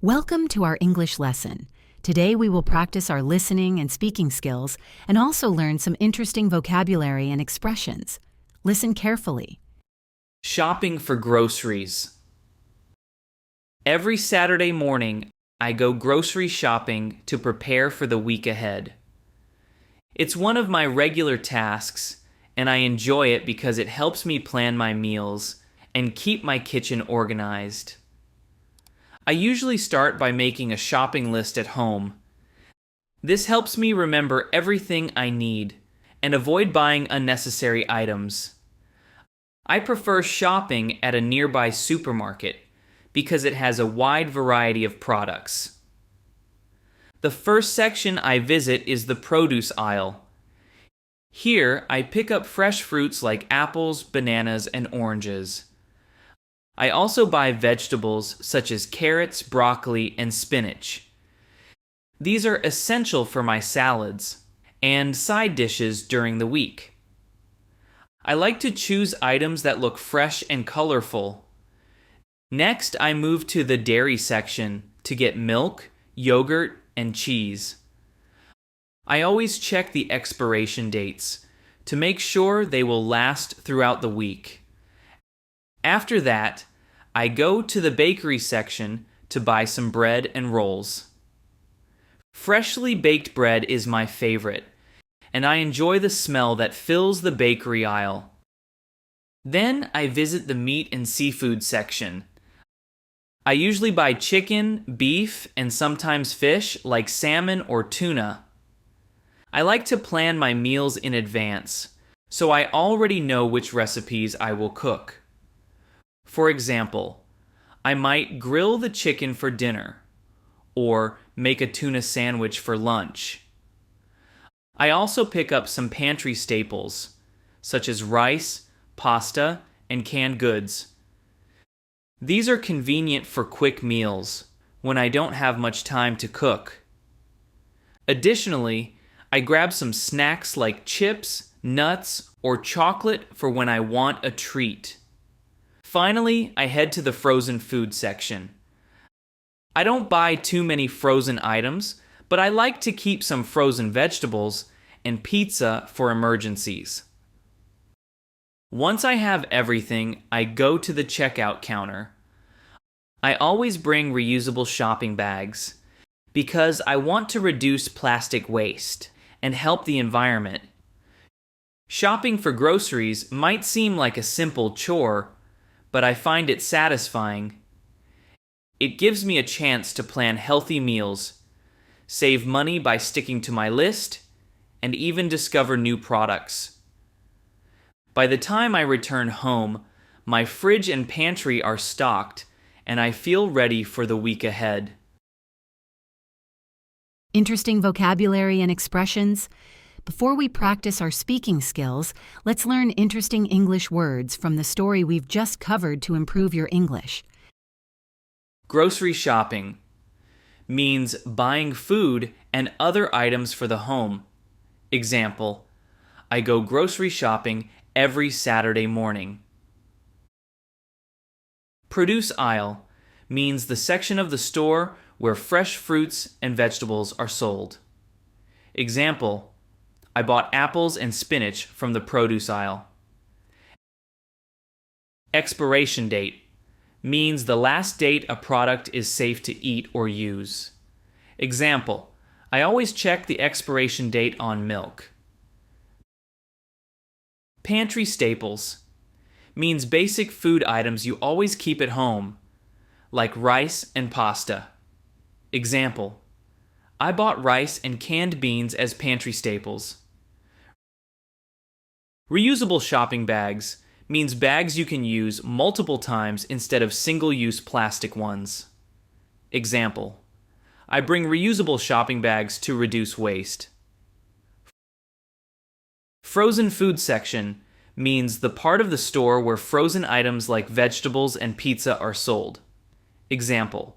Welcome to our English lesson. Today we will practice our listening and speaking skills and also learn some interesting vocabulary and expressions. Listen carefully. Shopping for groceries. Every Saturday morning, I go grocery shopping to prepare for the week ahead. It's one of my regular tasks, and I enjoy it because it helps me plan my meals and keep my kitchen organized. I usually start by making a shopping list at home. This helps me remember everything I need and avoid buying unnecessary items. I prefer shopping at a nearby supermarket because it has a wide variety of products. The first section I visit is the produce aisle. Here, I pick up fresh fruits like apples, bananas, and oranges. I also buy vegetables such as carrots, broccoli, and spinach. These are essential for my salads and side dishes during the week. I like to choose items that look fresh and colorful. Next, I move to the dairy section to get milk, yogurt, and cheese. I always check the expiration dates to make sure they will last throughout the week. After that, I go to the bakery section to buy some bread and rolls. Freshly baked bread is my favorite, and I enjoy the smell that fills the bakery aisle. Then I visit the meat and seafood section. I usually buy chicken, beef, and sometimes fish like salmon or tuna. I like to plan my meals in advance, so I already know which recipes I will cook. For example, I might grill the chicken for dinner, or make a tuna sandwich for lunch. I also pick up some pantry staples, such as rice, pasta, and canned goods. These are convenient for quick meals when I don't have much time to cook. Additionally, I grab some snacks like chips, nuts, or chocolate for when I want a treat. Finally, I head to the frozen food section. I don't buy too many frozen items, but I like to keep some frozen vegetables and pizza for emergencies. Once I have everything, I go to the checkout counter. I always bring reusable shopping bags because I want to reduce plastic waste and help the environment. Shopping for groceries might seem like a simple chore, but I find it satisfying. It gives me a chance to plan healthy meals, save money by sticking to my list, and even discover new products. By the time I return home, my fridge and pantry are stocked, and I feel ready for the week ahead. Interesting vocabulary and expressions? Before we practice our speaking skills, let's learn interesting English words from the story we've just covered to improve your English. Grocery shopping means buying food and other items for the home. Example, I go grocery shopping every Saturday morning. Produce aisle means the section of the store where fresh fruits and vegetables are sold. Example, I bought apples and spinach from the produce aisle. Expiration date means the last date a product is safe to eat or use. Example, I always check the expiration date on milk. Pantry staples means basic food items you always keep at home, like rice and pasta. Example, I bought rice and canned beans as pantry staples. Reusable shopping bags means bags you can use multiple times instead of single-use plastic ones. Example, I bring reusable shopping bags to reduce waste. Frozen food section means the part of the store where frozen items like vegetables and pizza are sold. Example,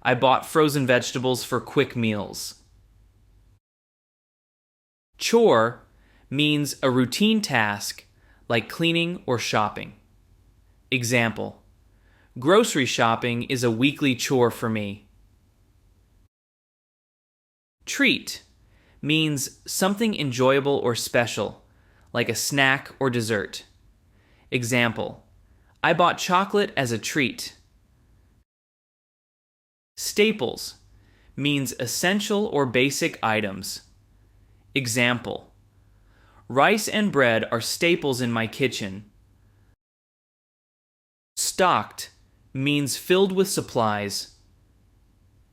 I bought frozen vegetables for quick meals. Chore means a routine task like cleaning or shopping. Example, grocery shopping is a weekly chore for me. Treat means something enjoyable or special, like a snack or dessert. Example: I bought chocolate as a treat. Staples means essential or basic items. Example: rice and bread are staples in my kitchen. Stocked means filled with supplies.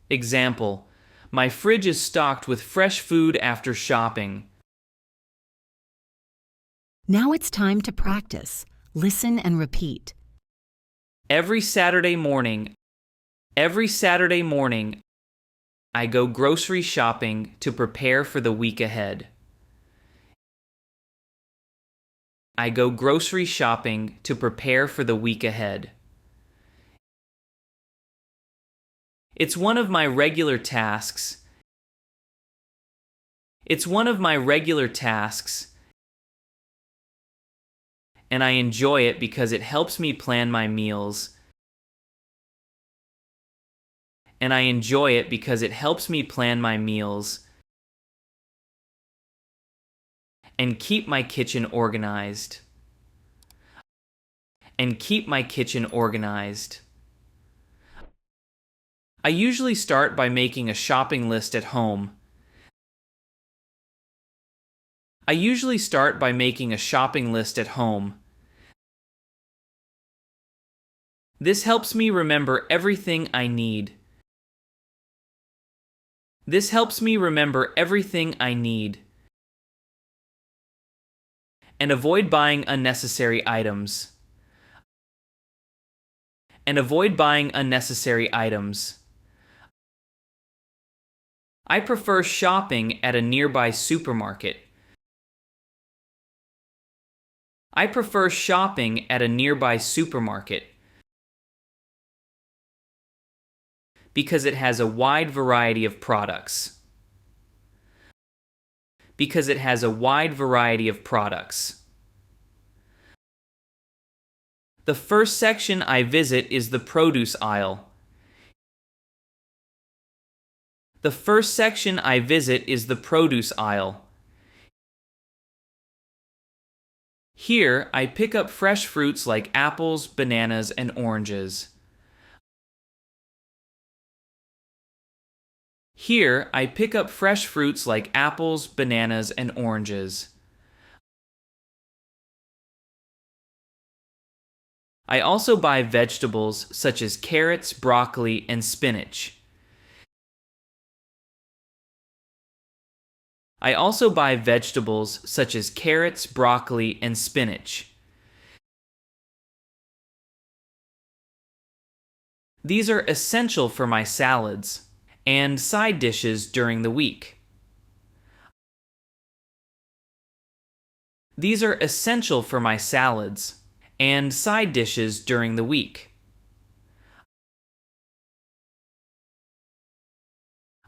Example: my fridge is stocked with fresh food after shopping. Now it's time to practice. Listen and repeat. Every Saturday morning, I go grocery shopping to prepare for the week ahead. I go grocery shopping to prepare for the week ahead. It's one of my regular tasks. It's one of my regular tasks, and I enjoy it because it helps me plan my meals. And I enjoy it because it helps me plan my meals and keep my kitchen organized. And keep my kitchen organized. I usually start by making a shopping list at home. I usually start by making a shopping list at home. This helps me remember everything I need. This helps me remember everything I need and avoid buying unnecessary items. And avoid buying unnecessary items. I prefer shopping at a nearby supermarket. I prefer shopping at a nearby supermarket because it has a wide variety of products. Because it has a wide variety of products. The first section I visit is the produce aisle. The first section I visit is the produce aisle. Here, I pick up fresh fruits like apples, bananas, and oranges. Here, I pick up fresh fruits like apples, bananas, and oranges. I also buy vegetables such as carrots, broccoli, and spinach. I also buy vegetables such as carrots, broccoli, and spinach. These are essential for my salads and side dishes during the week. These are essential for my salads and side dishes during the week.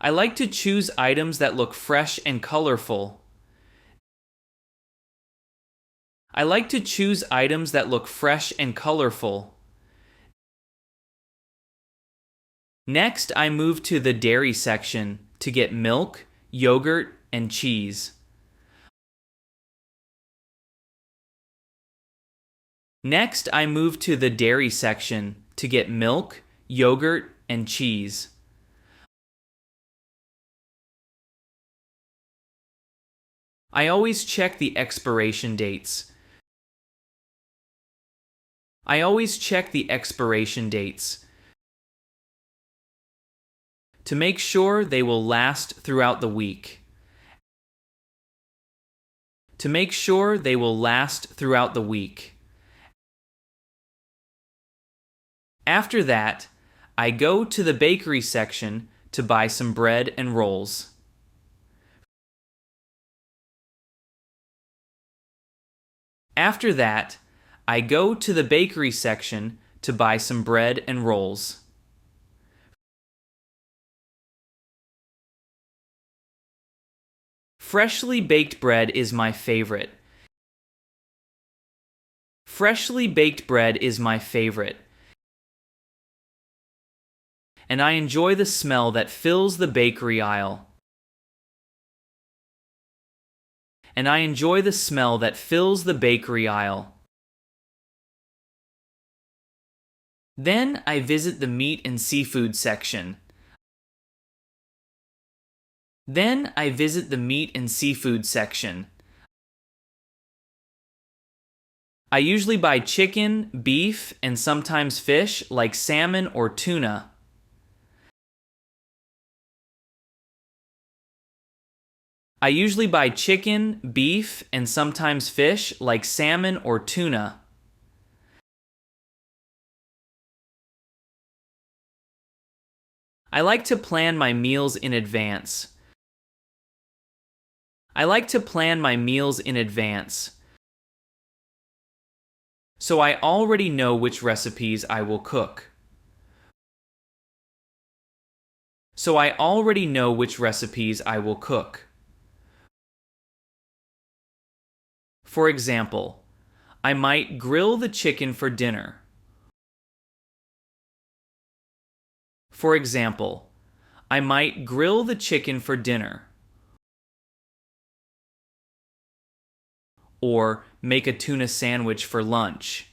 I like to choose items that look fresh and colorful. I like to choose items that look fresh and colorful. Next, I move to the dairy section to get milk, yogurt, and cheese. Next, I move to the dairy section to get milk, yogurt, and cheese. I always check the expiration dates. I always check the expiration dates to make sure they will last throughout the week. To make sure they will last throughout the week. After that, I go to the bakery section to buy some bread and rolls. After that, I go to the bakery section to buy some bread and rolls. Freshly baked bread is my favorite. Freshly baked bread is my favorite. And I enjoy the smell that fills the bakery aisle. and I enjoy the smell that fills the bakery aisle. Then I visit the meat and seafood section. Then I visit the meat and seafood section. I usually buy chicken, beef, and sometimes fish like salmon or tuna. I usually buy chicken, beef, and sometimes fish like salmon or tuna. I like to plan my meals in advance. I like to plan my meals in advance, so I already know which recipes I will cook. So I already know which recipes I will cook. For example, I might grill the chicken for dinner. For example, I might grill the chicken for dinner. Or make a tuna sandwich for lunch.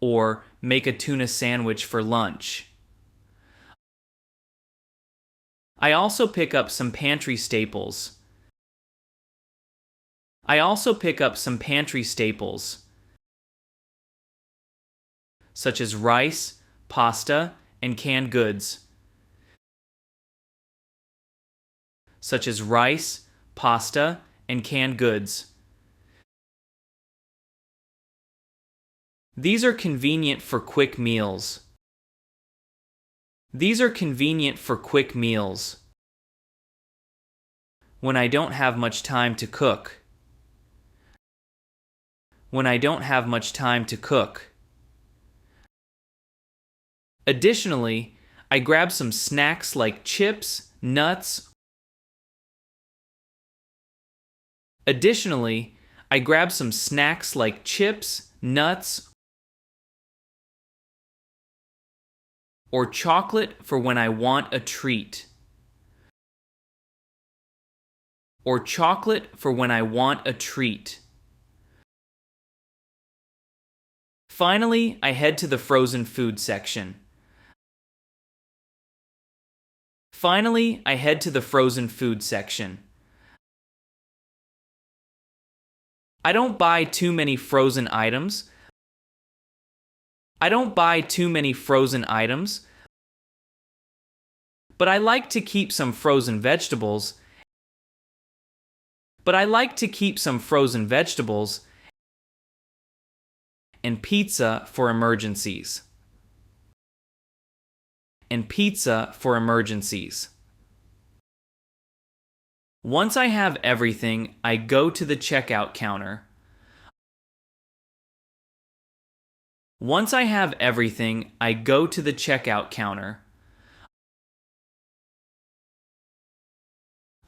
Or make a tuna sandwich for lunch. I also pick up some pantry staples. I also pick up some pantry staples, such as rice, pasta, and canned goods. Such as rice, pasta, and canned goods. These are convenient for quick meals. These are convenient for quick meals. When I don't have much time to cook. When I don't have much time to cook. Additionally, I grab some snacks like chips, nuts. Additionally, I grab some snacks like chips, nuts, or chocolate for when I want a treat. Or chocolate for when I want a treat. Finally, I head to the frozen food section. Finally, I head to the frozen food section. I don't buy too many frozen items. I don't buy too many frozen items, but I like to keep some frozen vegetables. But I like to keep some frozen vegetables and pizza for emergencies. And pizza for emergencies. Once I have everything, I go to the checkout counter. Once I have everything, I go to the checkout counter.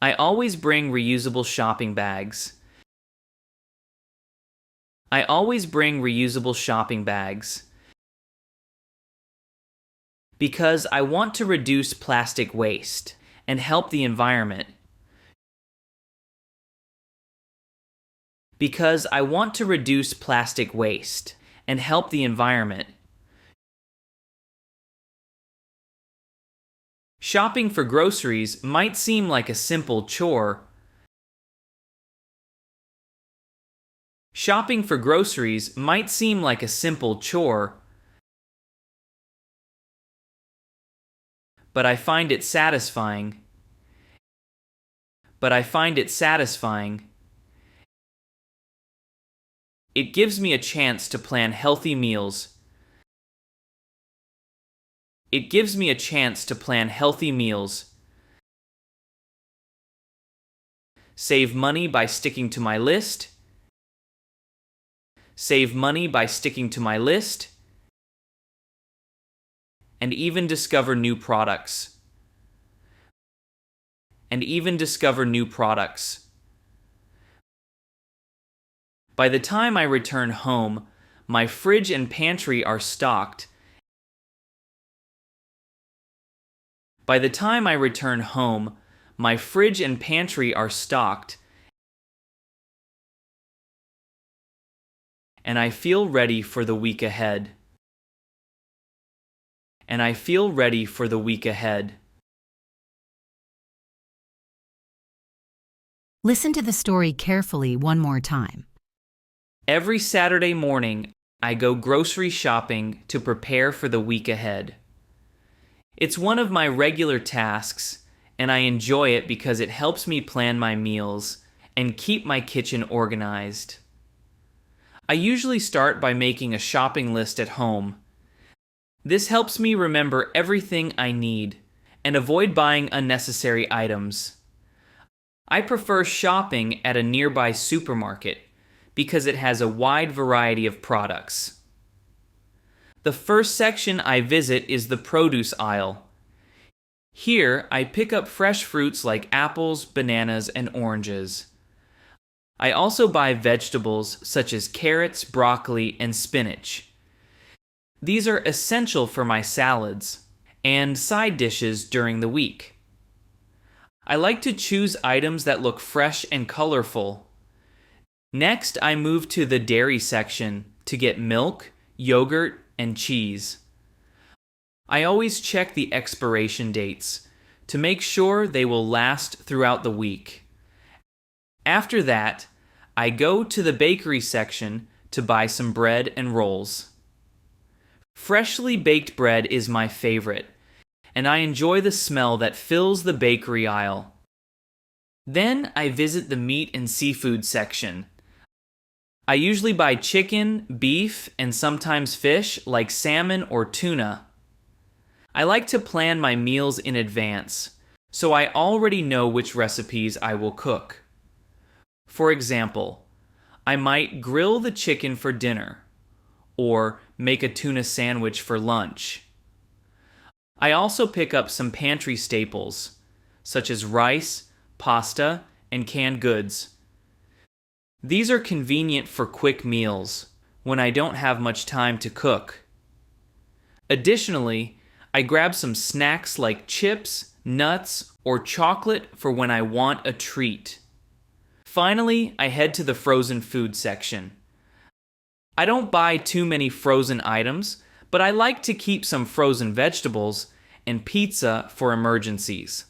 I always bring reusable shopping bags. I always bring reusable shopping bags. Because I want to reduce plastic waste and help the environment. Because I want to reduce plastic waste and help the environment. Shopping for groceries might seem like a simple chore. Shopping for groceries might seem like a simple chore, but I find it satisfying. But I find it satisfying. It gives me a chance to plan healthy meals. It gives me a chance to plan healthy meals. Save money by sticking to my list. Save money by sticking to my list. And even discover new products. And even discover new products. By the time I return home, my fridge and pantry are stocked. By the time I return home, My fridge and pantry are stocked, and I feel ready for the week ahead. And I feel ready for the week ahead. Listen to the story carefully one more time. Every Saturday morning, I go grocery shopping to prepare for the week ahead. It's one of my regular tasks, and I enjoy it because it helps me plan my meals and keep my kitchen organized. I usually start by making a shopping list at home. This helps me remember everything I need and avoid buying unnecessary items. I prefer shopping at a nearby supermarket because it has a wide variety of products. The first section I visit is the produce aisle. Here, I pick up fresh fruits like apples, bananas, and oranges. I also buy vegetables such as carrots, broccoli, and spinach. These are essential for my salads and side dishes during the week. I like to choose items that look fresh and colorful. Next, I move to the dairy section to get milk, yogurt, and cheese. I always check the expiration dates to make sure they will last throughout the week. After that, I go to the bakery section to buy some bread and rolls. Freshly baked bread is my favorite, and I enjoy the smell that fills the bakery aisle. Then I visit the meat and seafood section. I usually buy chicken, beef, and sometimes fish like salmon or tuna. I like to plan my meals in advance, so I already know which recipes I will cook. For example, I might grill the chicken for dinner, or make a tuna sandwich for lunch. I also pick up some pantry staples, such as rice, pasta, and canned goods. These are convenient for quick meals when I don't have much time to cook. Additionally, I grab some snacks like chips, nuts, or chocolate for when I want a treat. Finally, I head to the frozen food section. I don't buy too many frozen items, but I like to keep some frozen vegetables and pizza for emergencies.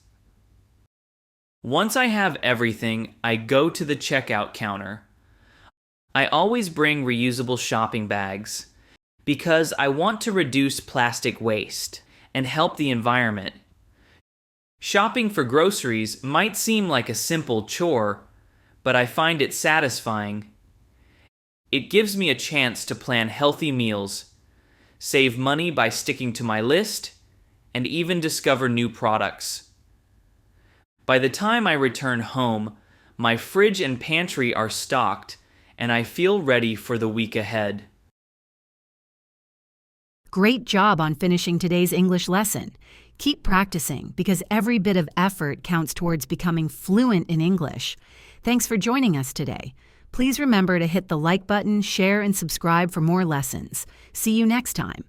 Once I have everything, I go to the checkout counter. I always bring reusable shopping bags because I want to reduce plastic waste and help the environment. Shopping for groceries might seem like a simple chore, but I find it satisfying. It gives me a chance to plan healthy meals, save money by sticking to my list, and even discover new products. By the time I return home, my fridge and pantry are stocked, and I feel ready for the week ahead. Great job on finishing today's English lesson. Keep practicing because every bit of effort counts towards becoming fluent in English. Thanks for joining us today. Please remember to hit the like button, share, and subscribe for more lessons. See you next time.